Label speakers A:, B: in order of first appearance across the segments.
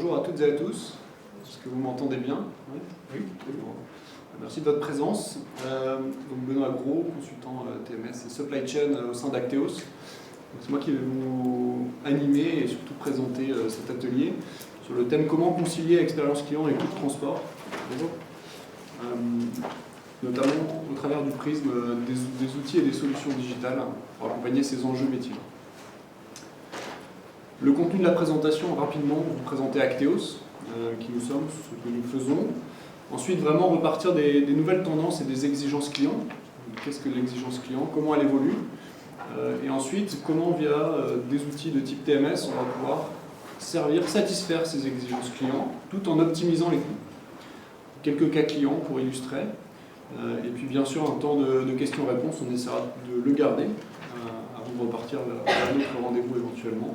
A: bonjour à toutes et à tous. Est-ce que vous m'entendez bien? Oui, oui. Bon. Merci de votre présence. Donc Benoît Gros, consultant TMS et Supply Chain au sein d'Acteos. C'est moi qui vais vous animer et surtout présenter cet atelier sur le thème comment concilier expérience client et coût de transport. Bonjour. Notamment au travers du prisme des outils et des solutions digitales pour accompagner ces enjeux métiers. Le contenu de la présentation, rapidement, vous présenter Acteos, qui nous sommes, ce que nous faisons. Ensuite, vraiment repartir des nouvelles tendances et des exigences clients. Qu'est-ce que l'exigence client? Comment elle évolue? Et ensuite, comment via des outils de type TMS, on va pouvoir satisfaire ces exigences clients, tout en optimisant les coûts. Quelques cas clients pour illustrer. Et puis bien sûr, un temps de questions-réponses, on essaiera de le garder avant de repartir à notre rendez-vous éventuellement.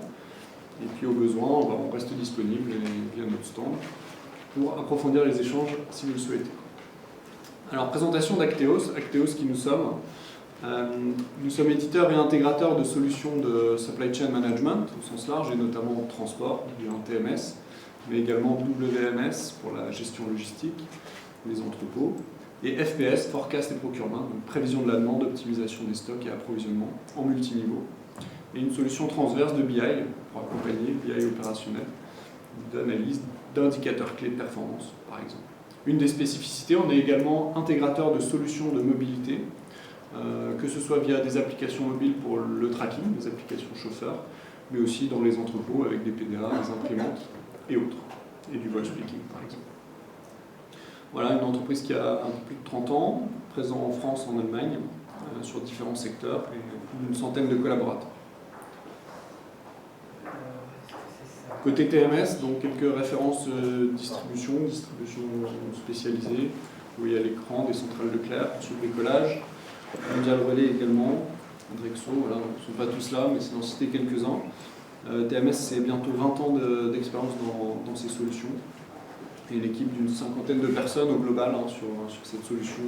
A: Et puis au besoin, on reste disponible via notre stand pour approfondir les échanges si vous le souhaitez. Alors, présentation d'Acteos. Acteos qui nous sommes. Nous sommes éditeurs et intégrateurs de solutions de supply chain management au sens large et notamment transport, un TMS, mais également WMS pour la gestion logistique, les entrepôts, et FPS, forecast et procurement, donc prévision de la demande, optimisation des stocks et approvisionnement en multiniveau. Et une solution transverse de BI pour accompagner BI opérationnel, d'analyse d'indicateurs clés de performance, par exemple. Une des spécificités, on est également intégrateur de solutions de mobilité, que ce soit via des applications mobiles pour le tracking, des applications chauffeurs, mais aussi dans les entrepôts avec des PDA, des imprimantes et autres, et du voice speaking, par exemple. Voilà, une entreprise qui a un peu plus de 30 ans, présente en France, en Allemagne, sur différents secteurs, et plus d'une centaine de collaborateurs. Côté TMS, donc quelques références distribution spécialisée. Vous voyez à l'écran des centrales Leclerc sur le décollage, Mondial Relais également, Andrexo, voilà, ils ne sont pas tous là, mais c'est d'en citer quelques-uns. TMS, c'est bientôt 20 ans d'expérience dans ces solutions. Et une équipe d'une cinquantaine de personnes au global sur cette solution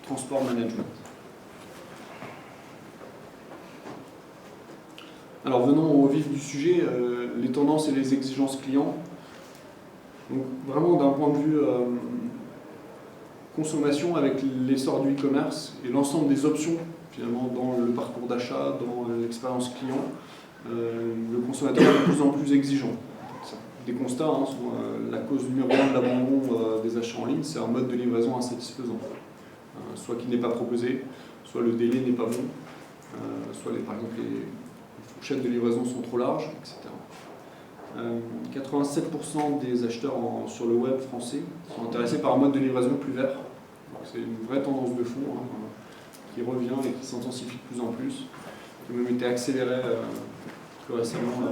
A: transport management. Alors venons au vif du sujet, les tendances et les exigences clients. Donc vraiment d'un point de vue consommation avec l'essor du e-commerce et l'ensemble des options finalement dans le parcours d'achat, dans l'expérience client, le consommateur est de plus en plus exigeant. Des constats sont la cause numéro 1 de l'abandon des achats en ligne, c'est un mode de livraison insatisfaisant. Soit qui n'est pas proposé, soit le délai n'est pas bon, soit par exemple les fourchettes de livraison sont trop larges, etc. 87% des acheteurs sur le web français sont intéressés par un mode de livraison plus vert. C'est une vraie tendance de fond qui revient et qui s'intensifie de plus en plus, qui a même été accélérée plus récemment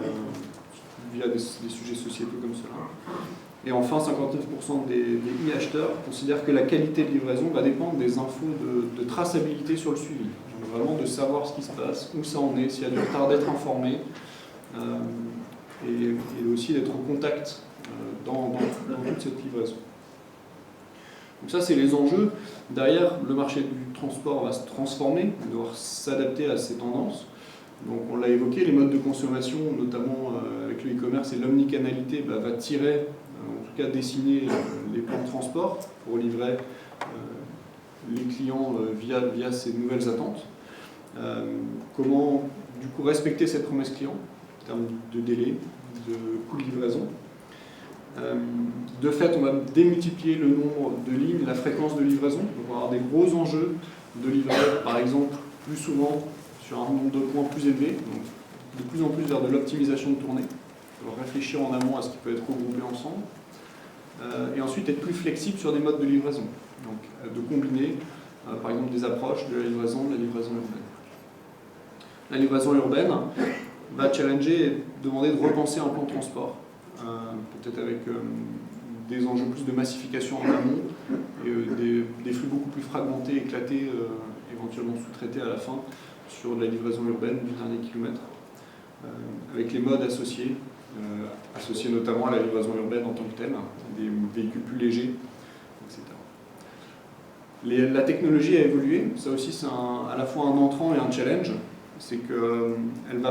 A: via des sujets sociétaux comme cela. Et enfin, 59% des e-acheteurs considèrent que la qualité de livraison va dépendre des infos de traçabilité sur le suivi. Donc vraiment de savoir ce qui se passe, où ça en est, s'il y a du retard, d'être informé, et aussi d'être en contact dans toute cette livraison. Donc ça, c'est les enjeux. Derrière, le marché du transport va se transformer, il va devoir s'adapter à ces tendances. Donc on l'a évoqué, les modes de consommation, notamment avec le e-commerce et l'omnicanalité, va tirer, en tout cas dessiner les plans de transport pour livrer les clients via ces nouvelles attentes. Comment du coup respecter cette promesse client en termes de délai, de coût de livraison. De fait, on va démultiplier le nombre de lignes, la fréquence de livraison. Donc on va avoir des gros enjeux de livrer, par exemple, plus souvent sur un nombre de points plus élevé, donc de plus en plus vers de l'optimisation de tournée. On va réfléchir en amont à ce qui peut être regroupé ensemble. Et ensuite être plus flexible sur des modes de livraison. Donc de combiner, par exemple, des approches de la livraison urbaine. La livraison urbaine va challenger et demander de repenser un plan de transport, peut-être avec des enjeux plus de massification en amont et des flux beaucoup plus fragmentés, éclatés, éventuellement sous-traités à la fin sur de la livraison urbaine du dernier kilomètre, avec les modes associés notamment à la livraison urbaine en tant que telle, des véhicules plus légers, etc. La technologie a évolué, ça aussi c'est à la fois un entrant et un challenge, c'est qu'elle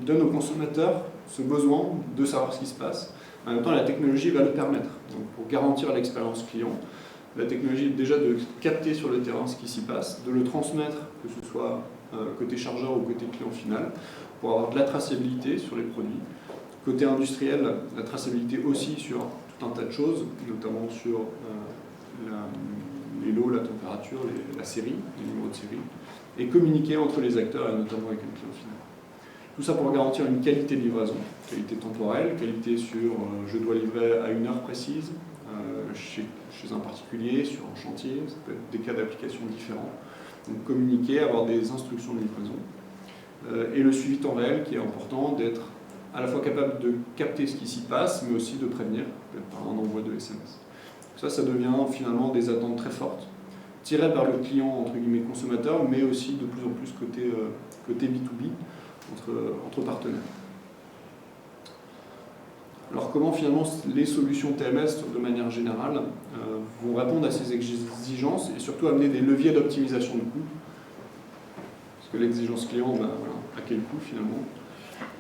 A: donne aux consommateurs ce besoin de savoir ce qui se passe. En même temps, la technologie va le permettre. Donc, pour garantir l'expérience client, la technologie est déjà de capter sur le terrain ce qui s'y passe, de le transmettre, que ce soit côté chargeur ou côté client final, pour avoir de la traçabilité sur les produits. Côté industriel, la traçabilité aussi sur tout un tas de choses, notamment sur les lots, la température, la série, les numéros de série, et communiquer entre les acteurs et notamment avec le client final. Tout ça pour garantir une qualité de livraison, qualité temporelle, qualité sur je dois livrer à une heure précise, chez un particulier, sur un chantier, ça peut être des cas d'application différents. Donc communiquer, avoir des instructions de livraison. Et le suivi temps réel qui est important, d'être à la fois capable de capter ce qui s'y passe, mais aussi de prévenir, peut-être par un envoi de SMS. Ça devient finalement des attentes très fortes, tirées vers le client, entre guillemets, consommateur, mais aussi de plus en plus côté B2B, entre partenaires. Alors comment finalement les solutions TMS, de manière générale, vont répondre à ces exigences et surtout amener des leviers d'optimisation de coûts? Parce que l'exigence client, voilà, à quel coût finalement?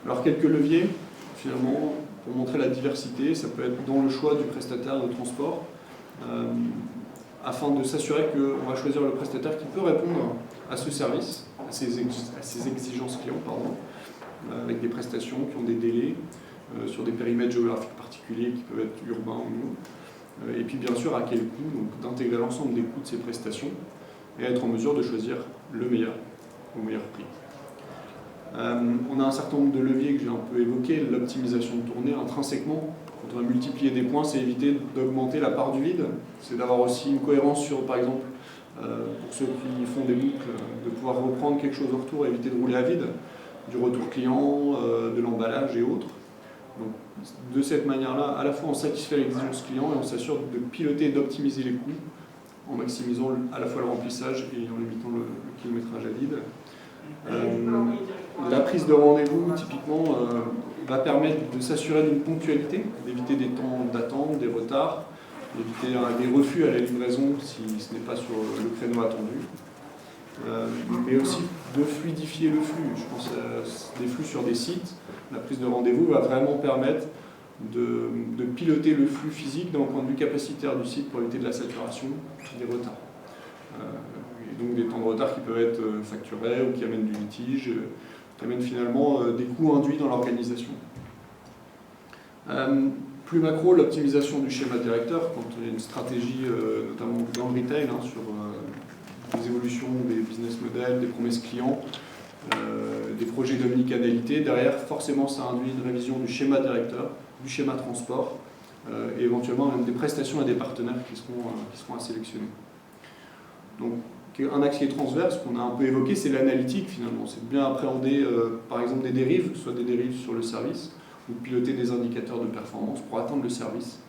A: Alors quelques leviers, finalement, pour montrer la diversité, ça peut être dans le choix du prestataire de transport, afin de s'assurer qu'on va choisir le prestataire qui peut répondre à ce service, à ces exigences clients, pardon, avec des prestations qui ont des délais, sur des périmètres géographiques particuliers qui peuvent être urbains ou non. Et puis bien sûr, à quel coût, donc d'intégrer l'ensemble des coûts de ces prestations et être en mesure de choisir le meilleur, au meilleur prix. On a un certain nombre de leviers que j'ai un peu évoqués, l'optimisation de tournée intrinsèquement. Quand on va multiplier des points, c'est éviter d'augmenter la part du vide, c'est d'avoir aussi une cohérence sur, par exemple, pour ceux qui font des boucles, de pouvoir reprendre quelque chose au retour et éviter de rouler à vide, du retour client, de l'emballage et autres. Donc, de cette manière-là, à la fois on satisfait l'exigence client et on s'assure de piloter et d'optimiser les coûts en maximisant à la fois le remplissage et en limitant le kilométrage à vide. La prise de rendez-vous, typiquement, va permettre de s'assurer d'une ponctualité, d'éviter des temps d'attente, des retards, d'éviter des refus à la livraison si ce n'est pas sur le créneau attendu. Mais aussi de fluidifier le flux. Je pense à des flux sur des sites. La prise de rendez-vous va vraiment permettre de piloter le flux physique d'un point de vue capacitaire du site pour éviter de la saturation, des retards. Et donc des temps de retard qui peuvent être facturés ou qui amènent du litige, qui amènent finalement des coûts induits dans l'organisation. Plus macro, l'optimisation du schéma directeur, quand il y a une stratégie, notamment dans le retail, sur des évolutions des business models, des promesses clients, des projets d'omnicanalité. Derrière, forcément, ça induit une révision du schéma directeur, du schéma transport, et éventuellement même des prestations et des partenaires qui seront à sélectionner. Donc, un axe qui est transverse, qu'on a un peu évoqué, c'est l'analytique finalement. C'est de bien appréhender, par exemple, des dérives, soit des dérives sur le service, ou de piloter des indicateurs de performance pour atteindre le service,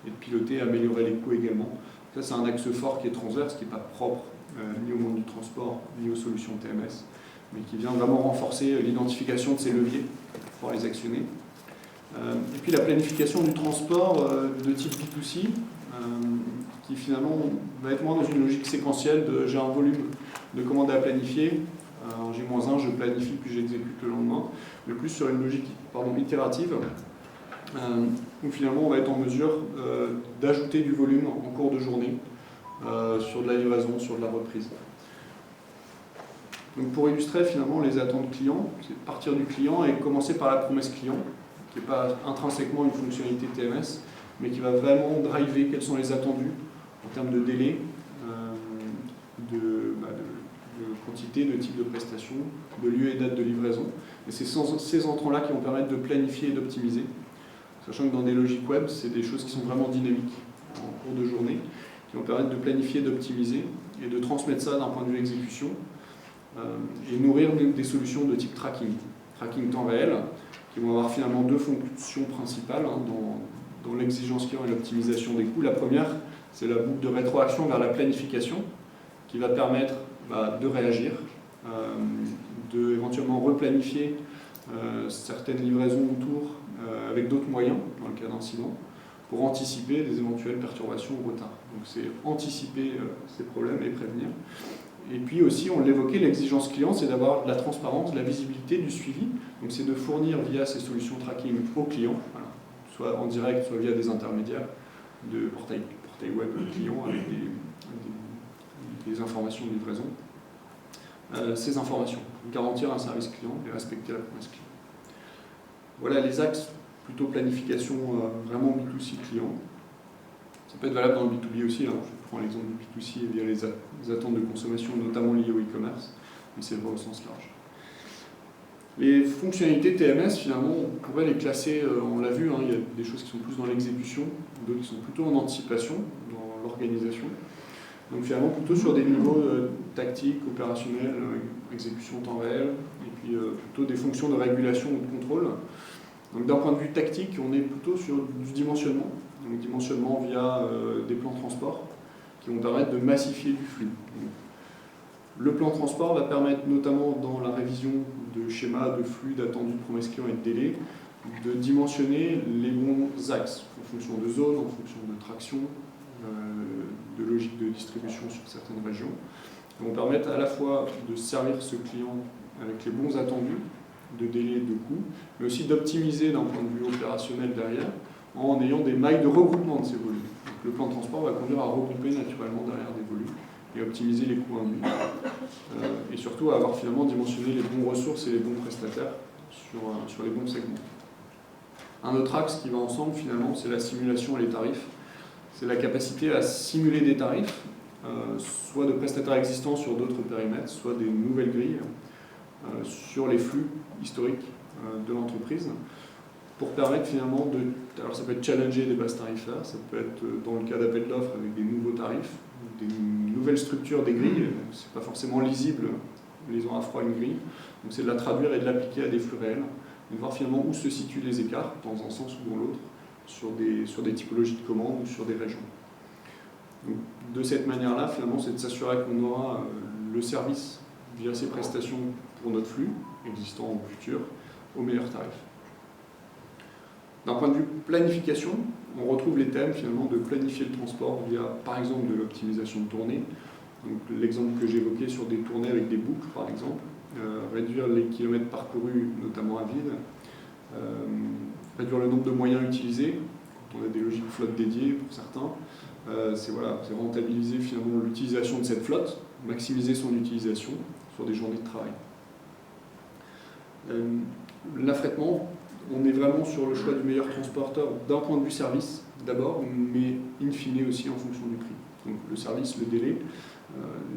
A: et de piloter et améliorer les coûts également. Ça, c'est un axe fort qui est transverse, qui n'est pas propre ni au monde du transport, ni aux solutions TMS, mais qui vient vraiment renforcer l'identification de ces leviers pour les actionner. Et puis la planification du transport de type B2C, qui finalement va être moins dans une logique séquentielle de j'ai un volume de commandes à planifier, en J-1, je planifie puis j'exécute le lendemain, mais plus sur une logique itérative, où finalement on va être en mesure d'ajouter du volume en cours de journée, sur de la livraison, sur de la reprise. Donc pour illustrer finalement les attentes clients, c'est partir du client et commencer par la promesse client, qui n'est pas intrinsèquement une fonctionnalité TMS, mais qui va vraiment driver quels sont les attendus en termes de délai, de quantité, de type de prestation, de lieu et date de livraison. Et c'est ces entrants-là qui vont permettre de planifier et d'optimiser, sachant que dans des logiques web, c'est des choses qui sont vraiment dynamiques en cours de journée, qui vont permettre de planifier, d'optimiser et de transmettre ça d'un point de vue exécution et nourrir des solutions de type tracking temps réel, qui vont avoir finalement deux fonctions principales dans l'exigence client et l'optimisation des coûts. La première, c'est la boucle de rétroaction vers la planification, qui va permettre de réagir, de éventuellement replanifier certaines livraisons autour avec d'autres moyens, dans le cas d'incidents, pour anticiper des éventuelles perturbations ou retards. Donc c'est anticiper ces problèmes et prévenir. Et puis aussi, on l'évoquait, l'exigence client, c'est d'avoir de la transparence, de la visibilité, du suivi. Donc c'est de fournir via ces solutions tracking aux clients, voilà, soit en direct, soit via des intermédiaires de portail web clients avec des informations de livraison. Ces informations, garantir un service client et respecter la promesse client. Voilà les axes, plutôt planification vraiment B2C client. Ça peut être valable dans le B2B aussi, hein. Je prends l'exemple du B2C via les attentes de consommation, notamment liées au e-commerce, mais c'est vrai au sens large. Les fonctionnalités TMS, finalement, on pourrait les classer, on l'a vu, hein, il y a des choses qui sont plus dans l'exécution, d'autres qui sont plutôt en anticipation, dans l'organisation. Donc finalement plutôt sur des niveaux tactiques, opérationnels, exécution en temps réel, et puis plutôt des fonctions de régulation ou de contrôle. Donc d'un point de vue tactique, on est plutôt sur du dimensionnement. Donc dimensionnement via des plans de transport qui vont permettre de massifier du flux. Donc, le plan de transport va permettre notamment dans la révision de schémas, de flux, d'attendus, de promesses clients et de délais, de dimensionner les bons axes en fonction de zones, en fonction de traction, de logique de distribution sur certaines régions, qui vont permettre à la fois de servir ce client avec les bons attendus, de délai, de coûts, mais aussi d'optimiser d'un point de vue opérationnel derrière, en ayant des mailles de regroupement de ces volumes. Donc, le plan de transport va conduire à regrouper naturellement derrière des volumes et optimiser les coûts induits. Et surtout à avoir finalement dimensionné les bons ressources et les bons prestataires sur les bons segments. Un autre axe qui va ensemble finalement, c'est la simulation et les tarifs. C'est la capacité à simuler des tarifs, soit de prestataires existants sur d'autres périmètres, soit des nouvelles grilles sur les flux historiques de l'entreprise, pour permettre finalement de... Alors ça peut être challenger des bases tarifaires, ça peut être dans le cas d'appel d'offres avec des nouveaux tarifs, des nouvelles structures des grilles, c'est pas forcément lisible, lisant à froid une grille, donc c'est de la traduire et de l'appliquer à des flux réels, et de voir finalement où se situent les écarts, dans un sens ou dans l'autre, sur des typologies de commandes ou sur des régions. Donc, de cette manière-là, finalement, c'est de s'assurer qu'on aura le service via ces prestations pour notre flux, existant ou futur, au meilleur tarif. D'un point de vue planification, on retrouve les thèmes finalement de planifier le transport via, par exemple, de l'optimisation de tournées. Donc l'exemple que j'évoquais sur des tournées avec des boucles, par exemple, réduire les kilomètres parcourus, notamment à vide, réduire le nombre de moyens utilisés, quand on a des logiques flotte dédiées pour certains, c'est rentabiliser finalement l'utilisation de cette flotte, maximiser son utilisation sur des journées de travail. L'affrètement, on est vraiment sur le choix du meilleur transporteur d'un point de vue service d'abord, mais in fine aussi en fonction du prix. Donc le service, le délai,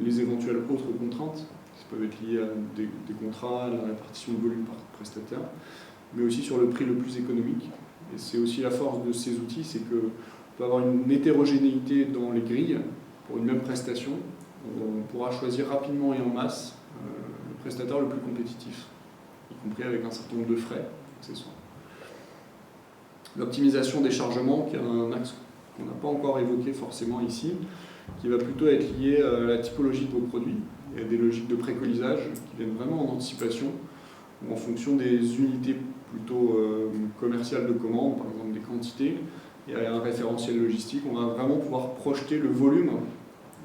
A: les éventuelles autres contraintes, qui peuvent être liées à des contrats, la répartition de volume par prestataire, mais aussi sur le prix le plus économique. Et c'est aussi la force de ces outils, c'est qu'on peut avoir une hétérogénéité dans les grilles pour une même prestation. On pourra choisir rapidement et en masse le prestataire le plus compétitif, y compris avec un certain nombre de frais accessoires. L'optimisation des chargements, qui est un axe qu'on n'a pas encore évoqué forcément ici, qui va plutôt être lié à la typologie de vos produits et à des logiques de précolisage qui viennent vraiment en anticipation, ou en fonction des unités plutôt commerciales de commande, par exemple des quantités, et à un référentiel logistique, on va vraiment pouvoir projeter le volume,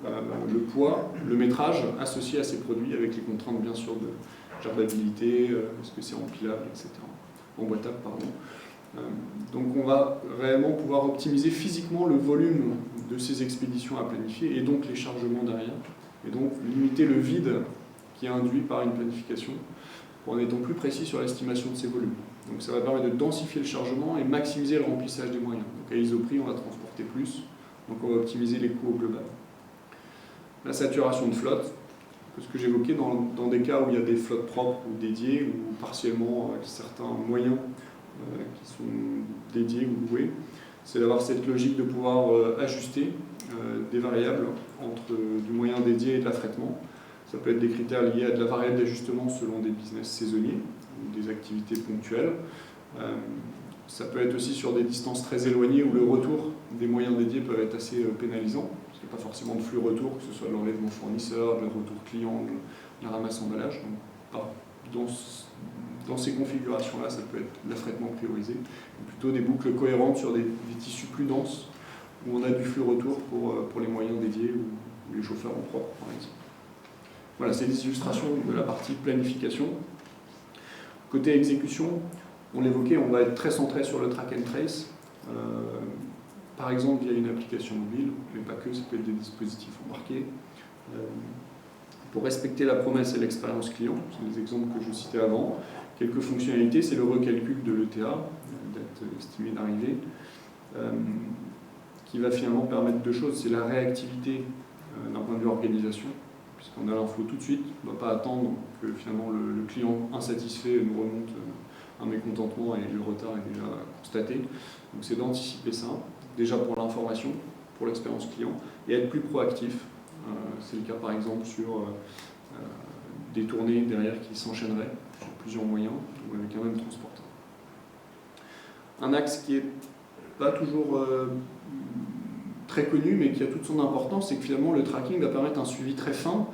A: le poids, le métrage associé à ces produits, avec les contraintes bien sûr de gardabilité, est-ce que c'est empilable, etc. Emboîtable, pardon. Donc on va réellement pouvoir optimiser physiquement le volume de ces expéditions à planifier et donc les chargements derrière, et donc limiter le vide qui est induit par une planification en étant plus précis sur l'estimation de ces volumes. Donc ça va permettre de densifier le chargement et maximiser le remplissage des moyens. Donc à Isoprix, on va transporter plus, donc on va optimiser les coûts au global. La saturation de flotte, ce que j'évoquais dans des cas où il y a des flottes propres ou dédiées, ou partiellement avec certains moyens qui sont dédiés ou loués, c'est d'avoir cette logique de pouvoir ajuster des variables entre du moyen dédié et de l'affrètement. Ça peut être des critères liés à de la variable d'ajustement selon des business saisonniers ou des activités ponctuelles. Ça peut être aussi sur des distances très éloignées où le retour des moyens dédiés peut être assez pénalisant, parce qu'il n'y a pas forcément de flux retour, que ce soit de l'enlèvement fournisseur, de le retour client, de la ramasse emballage. Donc, dans ces configurations-là, ça peut être l'affrètement priorisé, ou plutôt des boucles cohérentes sur des tissus plus denses, où on a du flux retour pour les moyens dédiés ou les chauffeurs en propre, par exemple. Voilà, c'est des illustrations de la partie planification. Côté exécution, on l'évoquait, on va être très centré sur le track and trace. Par exemple, via une application mobile, mais pas que, ça peut être des dispositifs embarqués. Pour respecter la promesse et l'expérience client, c'est les exemples que je citais avant. Quelques fonctionnalités, c'est le recalcul de l'ETA, date estimée d'arrivée, qui va finalement permettre deux choses. C'est la réactivité d'un point de vue organisation, puisqu'on a l'info tout de suite, on ne doit pas attendre que finalement le client insatisfait nous remonte un mécontentement et le retard est déjà constaté. Donc c'est d'anticiper ça, déjà pour l'information, pour l'expérience client, et être plus proactif. C'est le cas par exemple sur des tournées derrière qui s'enchaîneraient sur plusieurs moyens ou avec un même transporteur. Un axe qui n'est pas toujours très connu mais qui a toute son importance, c'est que finalement le tracking va permettre un suivi très fin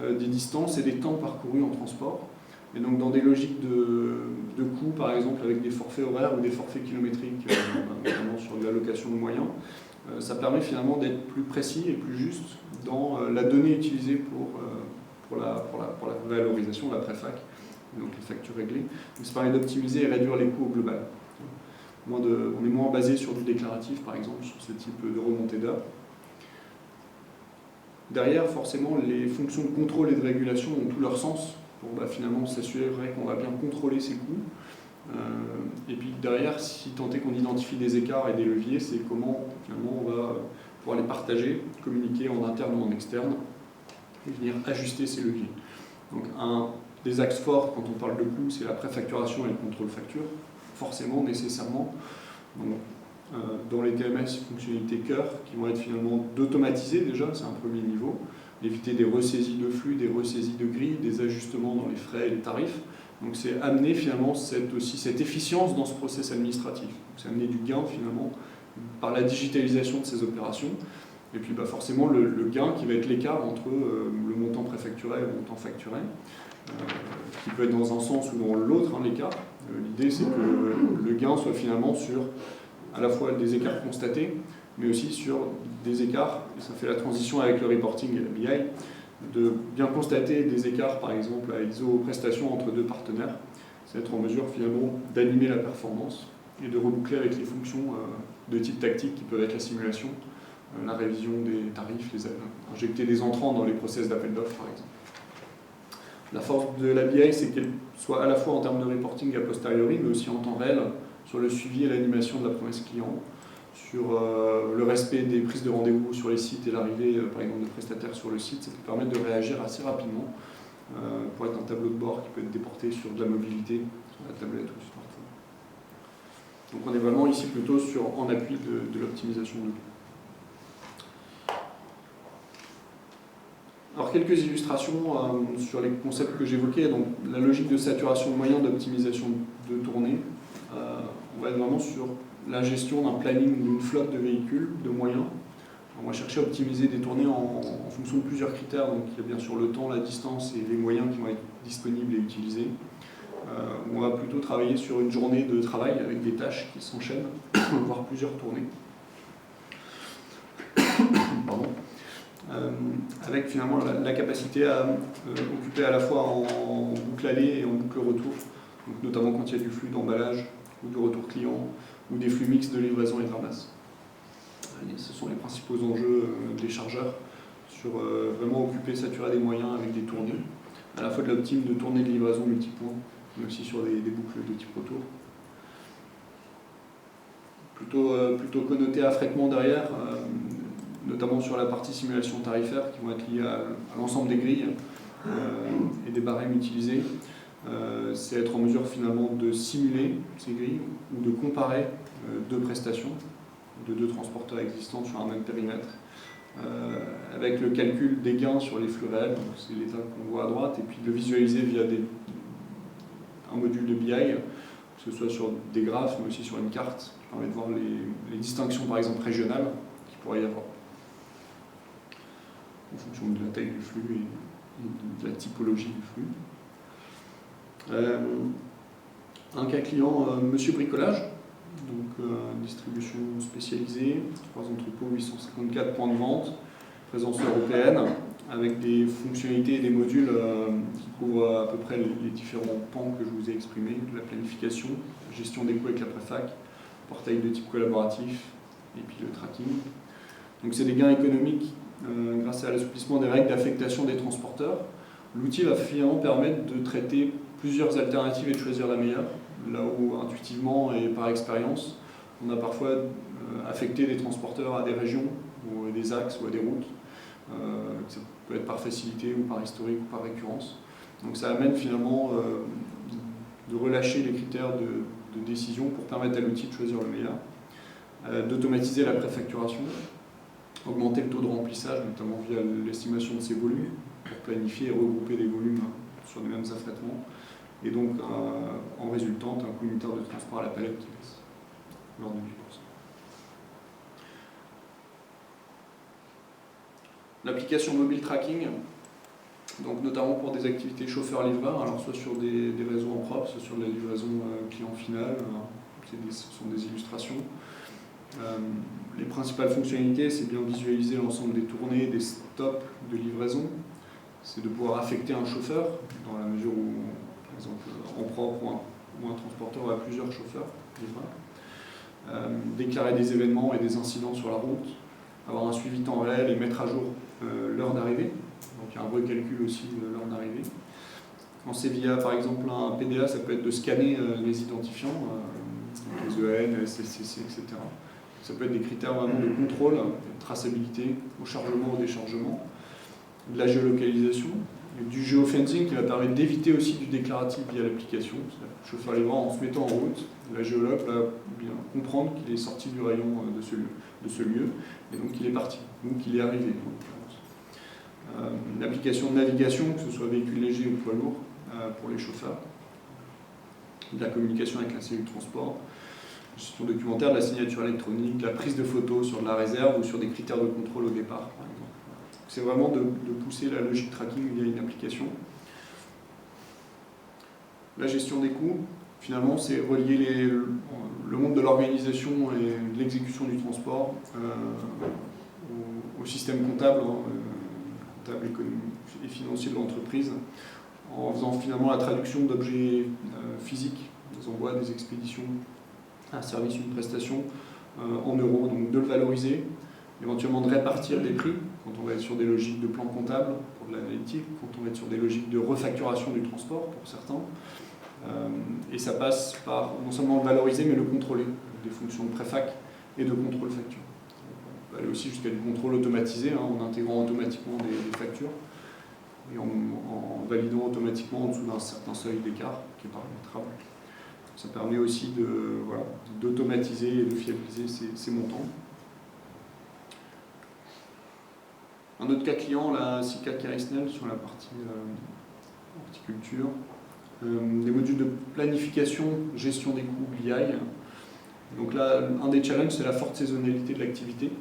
A: des distances et des temps parcourus en transport. Et donc dans des logiques de coûts par exemple avec des forfaits horaires ou des forfaits kilométriques, notamment sur l'allocation de moyens, ça permet finalement d'être plus précis et plus juste dans la donnée utilisée pour la valorisation, la préfac, donc les factures réglées. Donc ça permet d'optimiser et réduire les coûts au global. On est moins basé sur du déclaratif, par exemple, sur ce type de remontée d'heures. Derrière, forcément, les fonctions de contrôle et de régulation ont tout leur sens pour finalement s'assurer qu'on va bien contrôler ces coûts. Et puis derrière, si tant est qu'on identifie des écarts et des leviers, c'est comment finalement on va pouvoir les partager, communiquer en interne ou en externe, et venir ajuster ces leviers. Donc un des axes forts quand on parle de coûts, c'est la préfacturation et le contrôle facture, forcément, nécessairement. Donc, dans les TMS, fonctionnalités cœur qui vont être finalement d'automatiser déjà, c'est un premier niveau, éviter des ressaisies de flux, des ressaisies de grilles, des ajustements dans les frais et les tarifs. Donc c'est amener finalement aussi cette efficience dans ce process administratif. C'est amener du gain finalement par la digitalisation de ces opérations. Et puis forcément le gain qui va être l'écart entre le montant préfacturé et le montant facturé, qui peut être dans un sens ou dans l'autre, l'écart. L'idée c'est que le gain soit finalement sur à la fois des écarts constatés, mais aussi sur des écarts, et ça fait la transition avec le reporting et la BI, de bien constater des écarts, par exemple, à iso-prestation entre deux partenaires, c'est être en mesure finalement d'animer la performance et de reboucler avec les fonctions de type tactique qui peuvent être la simulation, la révision des tarifs, injecter des entrants dans les process d'appel d'offres, par exemple. La force de la BI, c'est qu'elle soit à la fois en termes de reporting a posteriori, mais aussi en temps réel, sur le suivi et l'animation de la promesse client, sur le respect des prises de rendez-vous sur les sites et l'arrivée, par exemple, de prestataires sur le site. Ça peut permettre de réagir assez rapidement pour être un tableau de bord qui peut être déporté sur de la mobilité, sur la tablette ou le smartphone. Donc on est vraiment ici plutôt en appui de l'optimisation de coûts. Alors quelques illustrations sur les concepts que j'évoquais. Donc la logique de saturation de moyens, d'optimisation de tournée. On va être vraiment sur la gestion d'un planning d'une flotte de véhicules, de moyens. On va chercher à optimiser des tournées en fonction de plusieurs critères. Donc il y a bien sûr le temps, la distance et les moyens qui vont être disponibles et utilisés. On va plutôt travailler sur une journée de travail avec des tâches qui s'enchaînent, voire plusieurs tournées. Pardon. Avec finalement la capacité à occuper à la fois en boucle aller et en boucle retour, donc notamment quand il y a du flux d'emballage ou du retour client ou des flux mixtes de livraison et de ramasse. Ce sont les principaux enjeux des chargeurs sur vraiment occuper, saturer des moyens avec des tournées, à la fois de l'optime de tournées de livraison multipoints, mais aussi sur des boucles de type retour. Plutôt connoté affrètement derrière, notamment sur la partie simulation tarifaire qui vont être liées à l'ensemble des grilles et des barèmes utilisés. C'est être en mesure finalement de simuler ces grilles ou de comparer deux prestations de deux transporteurs existants sur un même périmètre avec le calcul des gains sur les flux réels, c'est l'état qu'on voit à droite, et puis de le visualiser via un module de BI, que ce soit sur des graphes mais aussi sur une carte qui permet de voir les distinctions par exemple régionales qu'il pourrait y avoir en fonction de la taille du flux et de la typologie du flux. Un cas client, Monsieur Bricolage, donc distribution spécialisée, 3 entrepôts, 854 points de vente, présence européenne, avec des fonctionnalités et des modules qui couvrent à peu près les différents pans que je vous ai exprimés, de la planification, gestion des coûts avec la préfac, portail de type collaboratif et puis le tracking. Donc c'est des gains économiques grâce à l'assouplissement des règles d'affectation des transporteurs. L'outil va finalement permettre de traiter plusieurs alternatives et de choisir la meilleure, là où intuitivement et par expérience, on a parfois affecté des transporteurs à des régions, ou à des axes, ou à des routes. Ça peut être par facilité, ou par historique, ou par récurrence. Donc ça amène finalement de relâcher les critères de décision pour permettre à l'outil de choisir le meilleur, d'automatiser la préfacturation, augmenter le taux de remplissage, notamment via l'estimation de ses volumes, pour planifier et regrouper des volumes sur les mêmes affrètements, et donc en résultant un coût unitaire de transport à la palette qui baisse lors de 8%. L'application mobile tracking, donc notamment pour des activités chauffeur-livreur, alors soit sur des réseaux en propre, soit sur de la livraison client final, ce sont des illustrations. Les principales fonctionnalités, c'est bien visualiser l'ensemble des tournées, des stops de livraison. C'est de pouvoir affecter un chauffeur, dans la mesure où, par exemple, en propre ou un transporteur a plusieurs chauffeurs livreurs. Déclarer des événements et des incidents sur la route, avoir un suivi temps réel et mettre à jour l'heure d'arrivée. Donc il y a un recalcul aussi de l'heure d'arrivée. Quand c'est via, par exemple, un PDA, ça peut être de scanner les identifiants, les EN, les SLCC, etc. Ça peut être des critères vraiment de contrôle, de traçabilité, au chargement, au déchargement, de la géolocalisation, du géofencing qui va permettre d'éviter aussi du déclaratif via l'application. Le chauffeur livreur, en se mettant en route, la géologue va bien comprendre qu'il est sorti du rayon de ce lieu, et donc il est parti, ou qu'il est arrivé. Une application de navigation, que ce soit véhicule léger ou poids lourd, pour les chauffeurs. De la communication avec la cellule de transport. Gestion documentaire, de la signature électronique, de la prise de photos sur de la réserve ou sur des critères de contrôle au départ, par exemple. C'est vraiment de pousser la logique tracking via une application. La gestion des coûts, finalement, c'est relier le monde de l'organisation et de l'exécution du transport au système comptable, comptable économique et financier de l'entreprise, en faisant finalement la traduction d'objets physiques, des envois, des expéditions, un service, une prestation, en euros, donc de le valoriser, éventuellement de répartir des prix, quand on va être sur des logiques de plan comptable pour de l'analytique, quand on va être sur des logiques de refacturation du transport pour certains. Et ça passe par non seulement le valoriser, mais le contrôler, des fonctions de préfac et de contrôle facture. On peut aller aussi jusqu'à du contrôle automatisé, en intégrant automatiquement des factures et en validant automatiquement en dessous d'un certain seuil d'écart qui est paramétrable. Ça permet aussi d'automatiser et de fiabiliser ces montants. Un autre cas client, la SICA Carisnel sur la partie horticulture. Des modules de planification, gestion des coûts, BI. Donc là, un des challenges, c'est la forte saisonnalité de l'activité.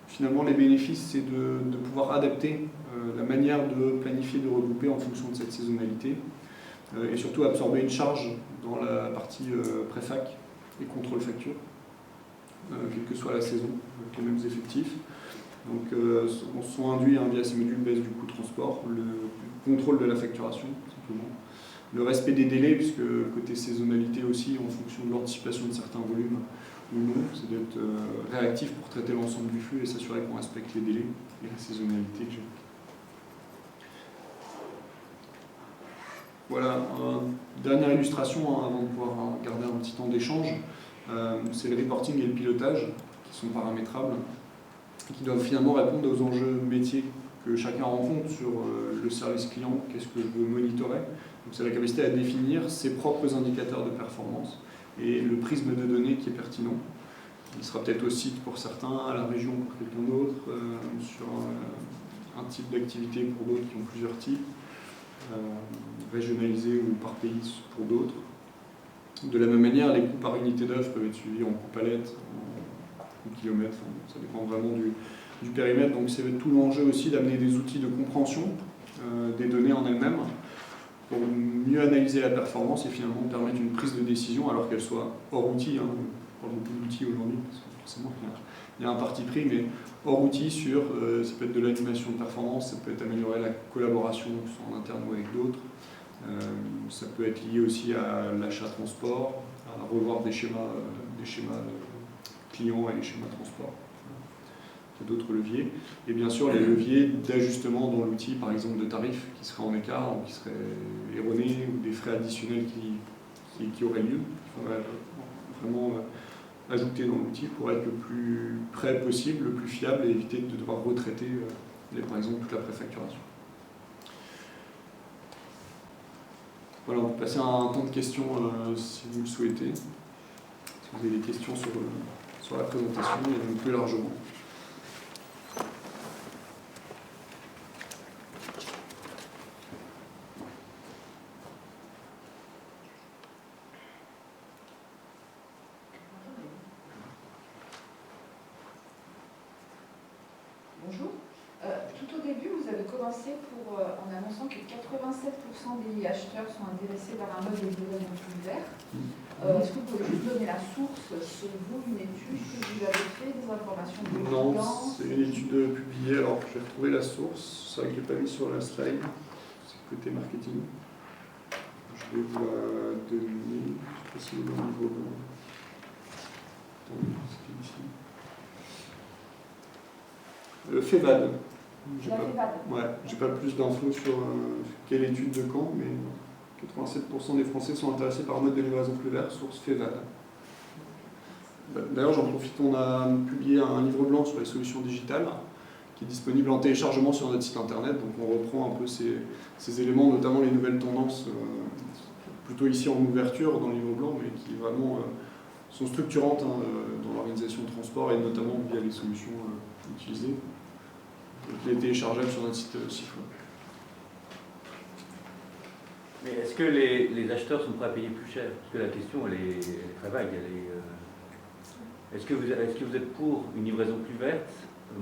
A: Finalement, les bénéfices, c'est de pouvoir adapter la manière de planifier, de regrouper en fonction de cette saisonnalité. Et surtout absorber une charge dans la partie préfac et contrôle facture, quelle que soit la saison, avec les mêmes effectifs. Donc on se sont induits via ces modules baisse du coût de transport, le contrôle de la facturation, simplement. Le respect des délais, puisque côté saisonnalité aussi, en fonction de l'anticipation de certains volumes ou non, c'est d'être réactif pour traiter l'ensemble du flux et s'assurer qu'on respecte les délais et la saisonnalité que j'ai. Voilà, dernière illustration avant de pouvoir garder un petit temps d'échange, c'est le reporting et le pilotage qui sont paramétrables, qui doivent finalement répondre aux enjeux métiers que chacun rencontre sur le service client, qu'est-ce que je veux monitorer. Donc c'est la capacité à définir ses propres indicateurs de performance et le prisme de données qui est pertinent. Il sera peut-être au site pour certains, à la région pour quelqu'un d'autre, sur un type d'activité pour d'autres qui ont plusieurs types. Régionalisé ou par pays pour d'autres. De la même manière, les coûts par unité d'œuvre peuvent être suivis en coûts palettes, en coûts kilomètres, ça dépend vraiment du périmètre. Donc c'est tout l'enjeu aussi d'amener des outils de compréhension des données en elles-mêmes pour mieux analyser la performance et finalement permettre une prise de décision alors qu'elle soit hors outil, parle beaucoup d'outils aujourd'hui, parce que forcément il y a un parti pris, mais hors outils sur, ça peut être de l'animation de performance, ça peut être améliorer la collaboration, que ce soit en interne ou avec d'autres, ça peut être lié aussi à l'achat transport, à revoir des schémas clients et les schémas transport. Il y a d'autres leviers. Et bien sûr, les leviers d'ajustement dans l'outil, par exemple de tarifs qui seraient en écart ou qui seraient erronés, ou des frais additionnels qui auraient lieu. Il faudrait vraiment ajouter dans l'outil pour être le plus près possible, le plus fiable et éviter de devoir retraiter, par exemple, toute la préfacturation. Voilà, on peut passer à un temps de questions si vous le souhaitez. Si vous avez des questions sur la présentation et même plus largement.
B: Bonjour. Tout au début, vous avez commencé en annonçant que 87% des acheteurs sont intéressés par un mode de livraison plus vert. Est-ce que vous pouvez juste donner la source? C'est vous, une étude que vous avez fait, des informations de
A: Non, c'est une étude publiée. Alors, je vais retrouver la source. C'est vrai que je ne l'ai pas mis sur la slide. C'est côté marketing. Je vais vous la donner. Je ne sais pas si vous l'avez au niveau. Attendez, c'est ici. FEVAD. J'ai pas plus d'infos sur quelle étude de quand, mais 87% des Français sont intéressés par un mode de livraison plus vert, source FEVAD. D'ailleurs, j'en profite, on a publié un livre blanc sur les solutions digitales qui est disponible en téléchargement sur notre site internet. Donc on reprend un peu ces éléments, notamment les nouvelles tendances, plutôt ici en ouverture dans le livre blanc, mais qui vraiment sont structurantes dans l'organisation de transport et notamment via les solutions utilisées. Donc, il est téléchargeable sur notre site web.
C: Mais est-ce que les acheteurs sont prêts à payer plus cher? Parce que la question, elle est très vague. Est-ce que vous êtes pour une livraison plus verte,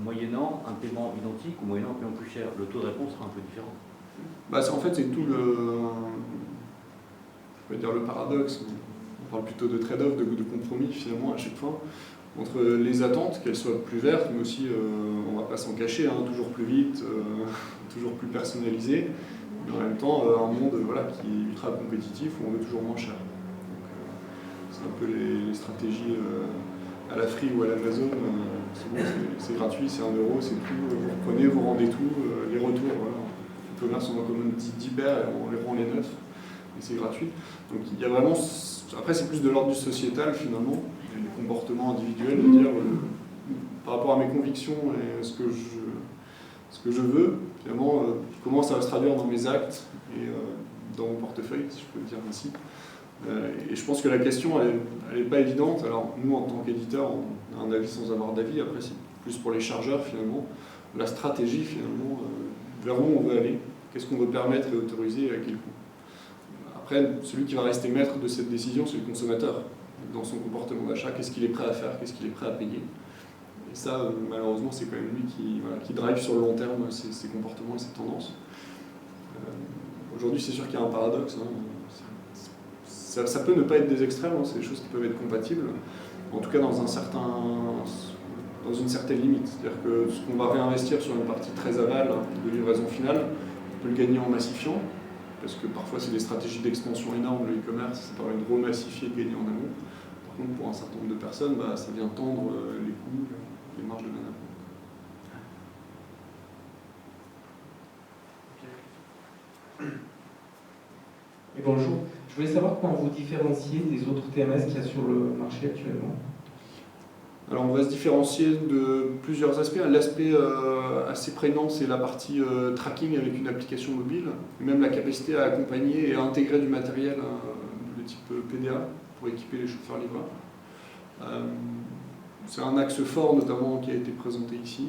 C: moyennant un paiement identique ou moyennant un paiement plus cher? Le taux de réponse sera un peu différent.
A: En fait, c'est tout je peux dire le paradoxe, on parle plutôt de trade-off, de compromis finalement à chaque fois, entre les attentes, qu'elles soient plus vertes, mais aussi, on ne va pas s'en cacher, toujours plus vite, toujours plus personnalisé, mais en même temps, un monde qui est ultra compétitif où on veut toujours moins cher. C'est un peu les stratégies à la Free ou à l'Amazon, c'est gratuit, c'est 1 €, c'est tout, vous reprenez, vous rendez tout, les retours, voilà. Le commerce, on en commande 10 paires et on les rend les 9, et c'est gratuit. Donc il y a vraiment, après c'est plus de l'ordre du sociétal finalement, les comportements individuels, de dire par rapport à mes convictions et ce que je veux, finalement, comment ça va se traduire dans mes actes et dans mon portefeuille, si je peux le dire ainsi. Et je pense que la question, elle n'est pas évidente. Alors nous, en tant qu'éditeurs, on a un avis sans avoir d'avis. Après, c'est plus pour les chargeurs, finalement. La stratégie, finalement, vers où on veut aller, qu'est-ce qu'on veut permettre et autoriser et à quel coût. Après, celui qui va rester maître de cette décision, c'est le consommateur. Dans son comportement d'achat, qu'est-ce qu'il est prêt à faire, qu'est-ce qu'il est prêt à payer. Et ça, malheureusement, c'est quand même lui qui drive sur le long terme ces comportements et ces tendances. Aujourd'hui, c'est sûr qu'il y a un paradoxe. Ça peut ne pas être des extrêmes, c'est des choses qui peuvent être compatibles, en tout cas dans une certaine limite. C'est-à-dire que ce qu'on va réinvestir sur une partie très aval de livraison finale, on peut le gagner en massifiant, parce que parfois c'est des stratégies d'expansion énormes, le e-commerce, ça permet de remassifier et de gagner en amont. Par contre, pour un certain nombre de personnes, ça vient tendre les coûts, les marges de manœuvre.
D: Et bonjour, je voulais savoir comment vous différenciez des autres TMS qu'il y a sur le marché actuellement.
A: Alors on va se différencier de plusieurs aspects. L'aspect assez prégnant, c'est la partie tracking avec une application mobile, et même la capacité à accompagner et à intégrer du matériel de type PDA pour équiper les chauffeurs livreurs. C'est un axe fort notamment qui a été présenté ici.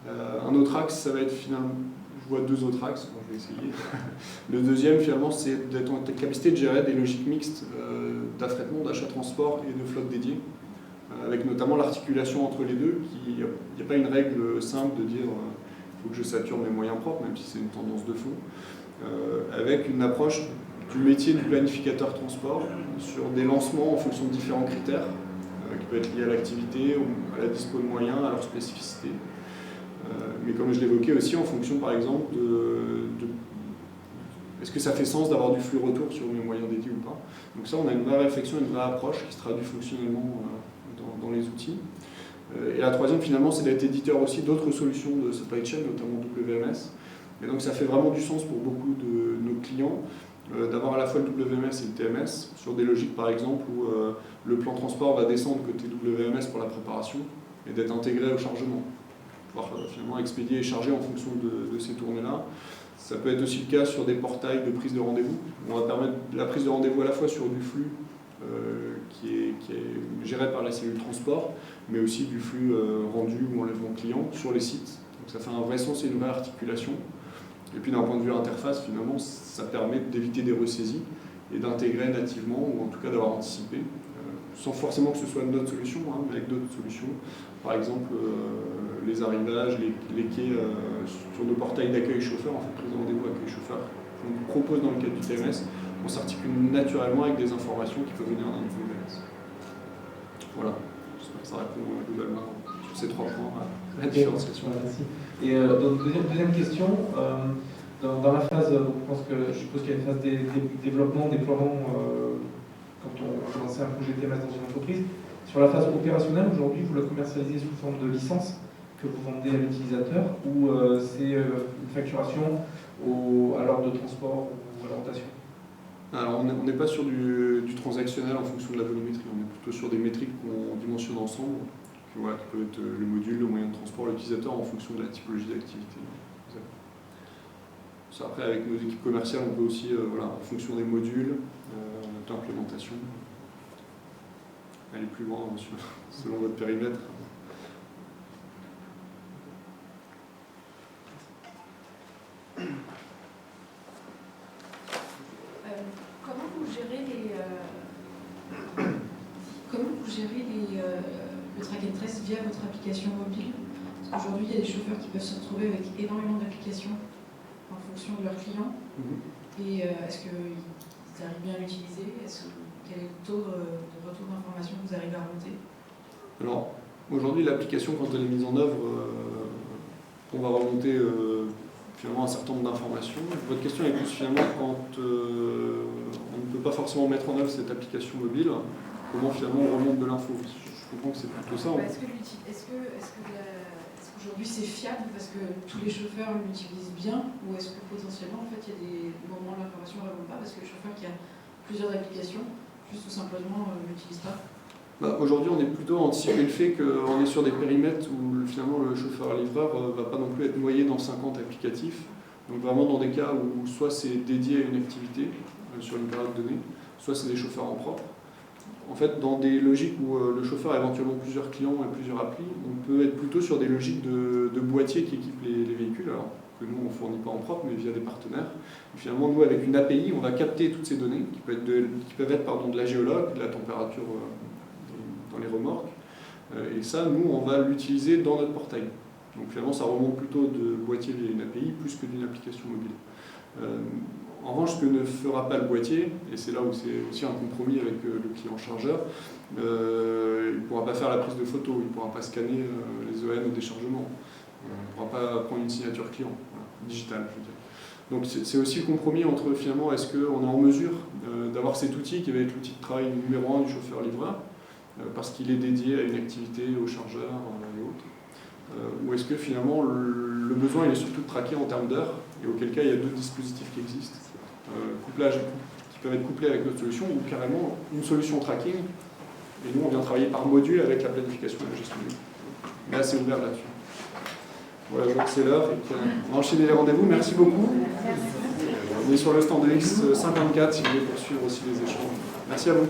A: Un autre axe, ça va être finalement, je vois 2 autres axes, je vais essayer. Le deuxième finalement, c'est d'être en capacité de gérer des logiques mixtes d'affrètement, d'achat-transport et de flotte dédiée, avec notamment l'articulation entre les deux. Il n'y a pas une règle simple de dire il faut que je sature mes moyens propres, même si c'est une tendance de fond, avec une approche du métier du planificateur transport sur des lancements en fonction de différents critères qui peut être lié à l'activité, à la dispo de moyens, à leur spécificité. Mais comme je l'évoquais aussi, en fonction par exemple de est-ce que ça fait sens d'avoir du flux retour sur mes moyens dédiés ou pas. Donc ça, on a une vraie réflexion, une vraie approche qui se traduit fonctionnellement dans les outils. Et la troisième, finalement, c'est d'être éditeur aussi d'autres solutions de supply chain, notamment WMS. Et donc ça fait vraiment du sens pour beaucoup de nos clients d'avoir à la fois le WMS et le TMS, sur des logiques par exemple où le plan transport va descendre côté WMS pour la préparation et d'être intégré au chargement. Pouvoir finalement expédier et charger en fonction de ces tournées-là. Ça peut être aussi le cas sur des portails de prise de rendez-vous. On va permettre la prise de rendez-vous à la fois sur du flux qui est géré par la cellule transport, mais aussi du flux rendu ou enlèvement client sur les sites. Donc ça fait un vrai sens et une vraie articulation. Et puis d'un point de vue interface, finalement, ça permet d'éviter des ressaisies et d'intégrer nativement, ou en tout cas d'avoir anticipé, sans forcément que ce soit notre solution, hein, mais avec d'autres solutions. Par exemple, les arrivages, les quais sur nos portails d'accueil chauffeur, en fait, prise de rendez-vous accueil chauffeur, qu'on nous propose dans le cadre du TMS, on s'articule naturellement avec des informations qui peuvent venir d'un WMS. Voilà, j'espère que ça répond globalement sur ces 3 points à la différenciation.
D: Merci. Et donc, deuxième question, dans la phase, je suppose qu'il y a une phase développement, déploiement, quand on lance un projet TMS dans une entreprise. Sur la phase opérationnelle, aujourd'hui, vous la commercialisez sous forme de licence que vous vendez à l'utilisateur, ou c'est une facturation à l'ordre de transport ou à la rotation?
A: Alors on n'est pas sur du transactionnel en fonction de la volumétrie, on est plutôt sur des métriques qu'on dimensionne ensemble, qui peuvent être le module, le moyen de transport, l'utilisateur en fonction de la typologie d'activité. Ça, après, avec nos équipes commerciales, on peut aussi, en fonction des modules, d'implémentation, aller plus loin selon votre périmètre.
E: le track and trace via votre application mobile? Parce qu'aujourd'hui, il y a des chauffeurs qui peuvent se retrouver avec énormément d'applications en fonction de leurs clients. Et est-ce qu'ils arrivent bien à l'utiliser? Quel est le taux de retour d'information que vous arrivez à remonter?
A: Alors, aujourd'hui, l'application, quand elle est mise en œuvre, on va remonter finalement un certain nombre d'informations. Votre question est plus finalement quand on ne peut pas forcément mettre en œuvre cette application mobile, comment finalement on remonte de l'info. Je comprends que c'est plutôt ça.
E: Est-ce qu'aujourd'hui c'est fiable parce que tous les chauffeurs l'utilisent bien, ou est-ce que potentiellement en fait il y a des moments où l'information ne remonte pas parce que le chauffeur qui a plusieurs applications, juste tout simplement ne l'utilise pas?
A: Aujourd'hui, on est plutôt à anticiper le fait qu'on est sur des périmètres où finalement le chauffeur-livreur ne va pas non plus être noyé dans 50 applicatifs. Donc vraiment dans des cas où soit c'est dédié à une activité sur une période donnée, soit c'est des chauffeurs en propre. En fait, dans des logiques où le chauffeur a éventuellement plusieurs clients et plusieurs applis, on peut être plutôt sur des logiques de boîtiers qui équipent les véhicules, alors que nous on ne fournit pas en propre, mais via des partenaires. Et finalement, nous, avec une API, on va capter toutes ces données, qui peuvent être de la géologue, de la température dans les remorques. Et ça, nous, on va l'utiliser dans notre portail. Donc finalement, ça remonte plutôt de boîtier via une API, plus que d'une application mobile. En revanche, ce que ne fera pas le boîtier, et c'est là où c'est aussi un compromis avec le client chargeur, il ne pourra pas faire la prise de photos, il ne pourra pas scanner les EN au déchargement, il ne pourra pas prendre une signature client, digitale, je veux dire. Donc c'est aussi le compromis entre finalement, est-ce qu'on est en mesure d'avoir cet outil qui va être l'outil de travail numéro 1 du chauffeur-livreur, parce qu'il est dédié à une activité, au chargeur et autres, ou est-ce que finalement le besoin il est surtout de traquer en termes d'heures, et auquel cas il y a 2 dispositifs qui existent, couplage qui peuvent être couplés avec notre solution, ou carrément une solution tracking, et nous on vient travailler par module avec la planification et la gestion. Mais assez ouvert là-dessus. Voilà, je vois que c'est l'heure, et on va enchaîner les rendez-vous. Merci beaucoup. On est sur le stand de X54 si vous voulez poursuivre aussi les échanges. Merci à vous.